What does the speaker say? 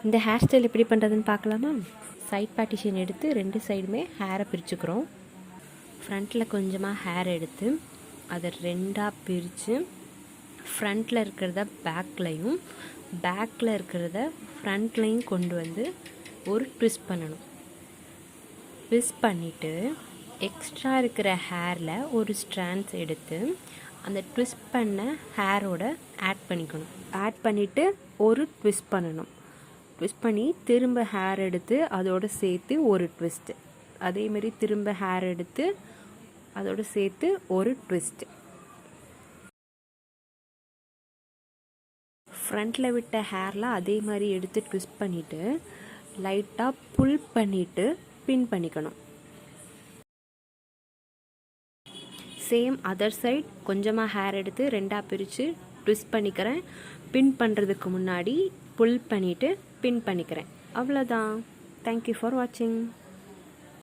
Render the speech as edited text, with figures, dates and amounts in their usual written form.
இந்த hair style எப்படி பண்ணுறதுன்னு பார்க்கலாமா? சைட் பார்ட்டிஷன் எடுத்து 2 சைடுமே ஹேரை பிரிச்சுக்கிறோம். ஃப்ரண்ட்டில் கொஞ்சமாக ஹேர் எடுத்து அதை 2ஆக பிரித்து ஃப்ரண்ட்டில் இருக்கிறத பேக்லையும் பேக்கில் இருக்கிறத ஃப்ரண்ட்லையும் கொண்டு வந்து ஒரு ட்விஸ்ட் பண்ணணும். ட்விஸ்ட் பண்ணிவிட்டு எக்ஸ்ட்ரா இருக்கிற ஹேரில் ஒரு ஸ்ட்ராண்ட்ஸ் எடுத்து அந்த ட்விஸ்ட் பண்ண ஹேரோட ஆட் பண்ணிக்கணும். ஆட் பண்ணிவிட்டு ஒரு ட்விஸ்ட் பண்ணணும். ட்விஸ்ட் பண்ணி திரும்ப ஹேர் எடுத்து அதோடு சேர்த்து ஒரு ட்விஸ்ட்டு. அதேமாரி திரும்ப ஹேர் எடுத்து அதோடு சேர்த்து ஒரு ட்விஸ்ட்டு. ஃப்ரண்ட்டில் விட்ட ஹேர்லாம் அதே மாதிரி எடுத்து ட்விஸ்ட் பண்ணிவிட்டு லைட்டாக புல் பண்ணிவிட்டு பின் பண்ணிக்கணும். சேம் அதர் சைட் கொஞ்சமாக ஹேர் எடுத்து 2ஆக பிரித்து ட்விஸ்ட் பண்ணிக்கிறேன். பின் பண்ணுறதுக்கு முன்னாடி புல் பண்ணிவிட்டு பின் பண்ணிக்கிறேன். அவ்வளோதான். தேங்க்யூ ஃபார் வாட்சிங்.